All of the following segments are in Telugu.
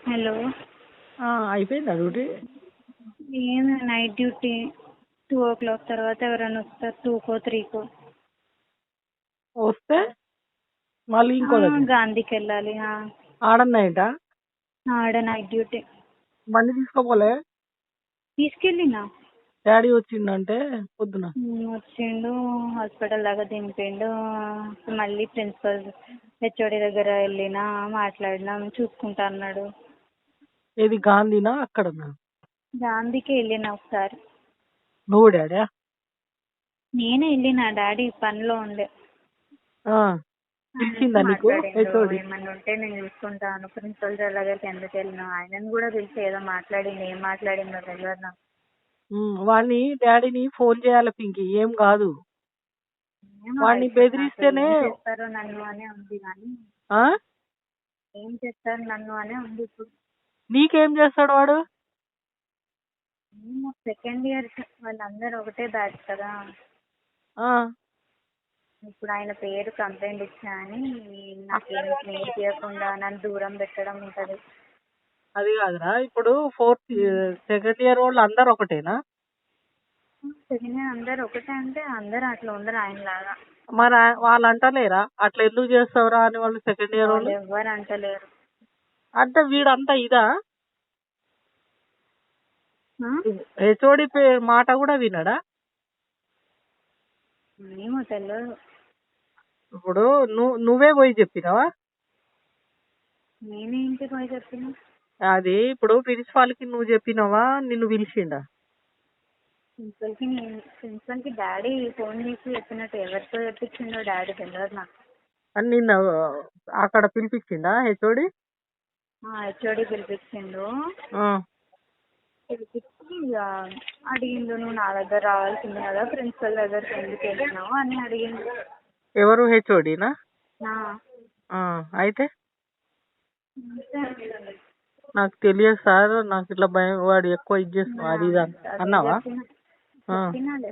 హలో. అయిపోయిందా డ్యూటీ? ఏం నైట్ డ్యూటీ 2 o'clock తర్వాత ఎవరైనా వస్తారు 2కో 3కో. వస్తే మళ్ళీ ఇంకో దగ్గర గాంధీకి వెళ్ళాలి. ఆడన్నాయిట ఆడ నైట్ డ్యూటీ. బండి తీసుకోపోలే? తీసుకెళ్ళినా. డాడీ వచ్చిండంటే పొద్దున వచ్చిండు, హాస్పిటల్ దాకా దింపిండు. మళ్ళీ ప్రిన్సిపల్ హెచ్ఓడి దగ్గర వెళ్ళినా, మాట్లాడినాం, చూసుకుంటా అన్నాడు. ఏది గాంధీనా అక్కడనా? గాంధీకి వెళ్ళినా ఒకసారి. నువ్వు డాడీ? నేనే వెళ్ళినా, డాడీ పనిలో ఉండే. పిలిచిందా నీకు హెచ్ఓడి? ఏమన్నా ఉంటే నేను చూసుకుంటాను. ప్రిన్సిపల్ సార్ దగ్గరికి ఎందుకు వెళ్ళినా, ఆయనను కూడా పిలిచి ఏదో మాట్లాడింది. ఏం మాట్లాడిందో తెలియదు నాకు. వాడిని డాడీని ఫోన్ చేయాలి పింకి, ఏం కాదు. వాడిని బెదిరిస్తేనే చేస్తారు నన్ను అనే ఉంది, కానీ ఏం చేస్తారు నన్ను అనే ఉంది. ఇప్పుడు నీకేం చేస్తాడు వాడు? సెకండ్ ఇయర్ వాళ్ళందరూ ఒకటే బ్యాచ్ కదా. ఇప్పుడు ఆయన పేరు కంప్లైంట్ ఇచ్చా అని నాకేం నేర్పించకుండా నన్ను దూరం పెట్టడం ఉంటుంది. అది కాదురా, ఇప్పుడు సెకండ్ ఇయర్ వాళ్ళు అందరు ఒకటేనా? సెకండ్ ఇయర్ అందరు ఒకటే అంటే అందరు అట్లా ఉండరు ఆయనలాగా. మరి వాళ్ళు అంటలేరా అట్లా ఎందుకు చేస్తావురా అని? వాళ్ళు సెకండ్ ఇయర్ వాళ్ళు ఎవరు అంటలేరు. అంటే వీడంతా ఇదా? హెచ్ఓడి మాట కూడా వినడా? ఏమో తెలియదు. ఇప్పుడు నువ్వే పోయి చెప్పినావా? నేనే ఇంటికి పోయి చెప్పిన. అది ఇప్పుడు ప్రిన్సిపాల్ కి నువ్వు చెప్పినావా, నిన్ను పిలిచిండా? ప్రిన్సిపల్ కి డాడీ ఫోన్ చేసి చెప్పినట్టు, ఎవరితో చెప్పించిండో డాడీ తెలియదు నాకు. అని నిన్న అక్కడ పిలిపించిండా హెచ్ఓడి? హెచ్ఓడి పిలిపించిండు. పిలిపించి అడిగిండు, నువ్వు నా దగ్గర రావాల్సింది కదా, ప్రిన్సిపల్ దగ్గరికి ఎందుకు వెళ్ళినావు అని అడిగిండు. ఎవరు? హెచ్ఓడినా? అయితే నాకు తెలియదు సార్, నాకు ఇట్లా భయం, వాడు ఎక్కువ ఇది చేస్తున్నావు అది ఇది అన్నావా?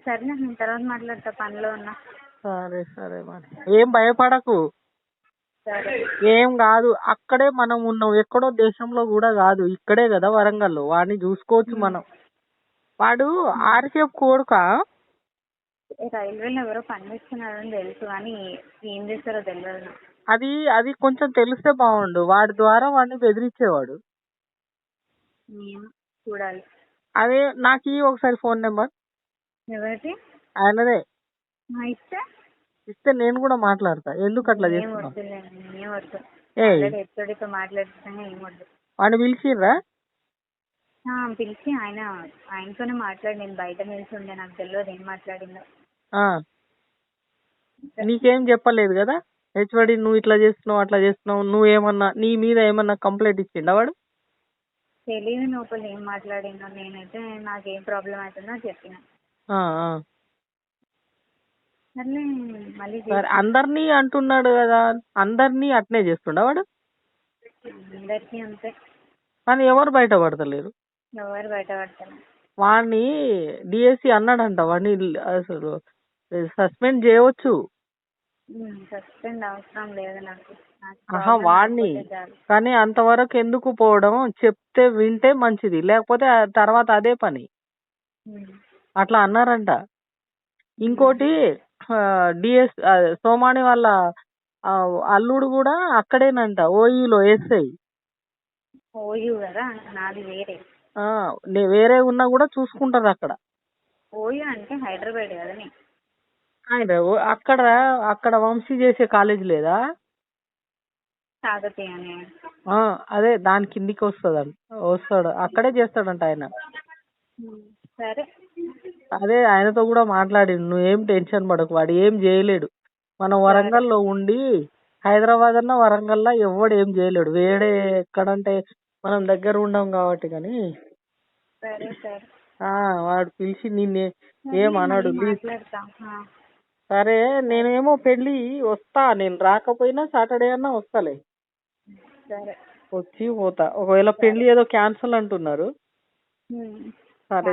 సరే, నేను తర్వాత మాట్లాడతా, పనిలో ఉన్నా. సరే సరే, మరి ఏం భయపడకు, ఏం కాదు. అక్కడే మనం ఉన్నాం, ఎక్కడో దేశంలో కూడా కాదు, ఇక్కడే కదా వరంగల్లో. వాడిని చూసుకోవచ్చు మనం. వాడు ఆర్కేఫ్ కోడుక. రైల్వేలో ఎవరో పని చేస్తున్నారని తెలుసు, కానీ ఏం చేస్తారో తెలియదు. అది కొంచెం తెలిస్తే బాగుండు. వాడి ద్వారా వాడిని బెదిరించేవాడు. చూడాలి. అదే నాకు ఒకసారి ఫోన్ నెంబర్. ఎవరికి? ఆయనదే. ఇస్తే నేను కూడా మాట్లాడతా. ఎందుకు అట్లా చేస్తున్నావు? వాడిని పిలిచిర్రా? పిలిచి ఆయనతోనే మాట్లాడి, నేను బయట నిల్చుండే, నాకు తెలియదు ఏం మాట్లాడిందో. నీకేం చెప్పలేదు కదా హెచ్ఓడి? నువ్వు ఇట్లా చేస్తున్నావు అట్లా చేస్తున్నావు, నువ్వేమన్నా నీ మీద ఏమన్నా కంప్లైంట్ ఇచ్చిండా వాడు? తెలియదు లోపల ఏం మాట్లాడిందో. నేనైతే నాకేం ప్రాబ్లం అవుతుందో చెప్పిన. అందరినీ అంటున్నాడు కదా, అందరినీ అట్నే చేస్తుండా వాడు? అందరికీ అంతే, కానీ ఎవరు బయట పడతలేరు. వాడిని డిఎస్సి అన్నాడంట, వాడిని అసలు సస్పెండ్ చేయవచ్చు. సస్పెండ్ అవసరం లేదు నాకు. వాడిని కానీ అంతవరకు ఎందుకు పోవడం? చెప్తే వింటే మంచిది, లేకపోతే తర్వాత అదే పని. అట్లా అన్నారంట. ఇంకోటి సోమాని వాళ్ళ అల్లుడు కూడా అక్కడేనంట, ఓయూలో ఎస్ఐ. వేరే ఉన్నా కూడా చూసుకుంటారు అక్కడ. ఓయూ అంటే హైదరాబాద్ కదా. అక్కడ వంశీ చేసే కాలేజ్ లేదా? అదే దాని కిందికి వస్తాడు, అక్కడే చేస్తాడంట ఆయన. సరే, అదే ఆయనతో కూడా మాట్లాడి, నువ్వేం టెన్షన్ పడకు, వాడు ఏం చేయలేడు. మనం వరంగల్లో ఉండి హైదరాబాద్ అన్న వరంగల్లో ఎవడు ఏం చేయలేడు. వేడే ఎక్కడంటే మనం దగ్గర ఉండం కాబట్టి. కానీ వాడు పిలిచి నిన్నే ఏమన్నాడు? సరే, నేనేమో పెళ్ళి వస్తా, నేను రాకపోయినా సాటర్డే అన్నా వస్తాలే, వచ్చి పోతా. ఒకవేళ పెళ్లి ఏదో క్యాన్సల్ అంటున్నారు. సరే,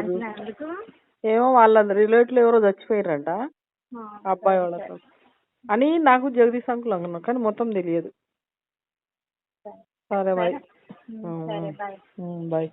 ఏమో వాళ్ళ రిలేటివ్ ఎవరో చచ్చిపోయారంట అబ్బాయి వాళ్ళతో అని నాకు జగదీశ్ అంకుల్ అన్నారు, కానీ మొత్తం తెలియదు. సరే మరి. సరే బాయ్. బాయ్.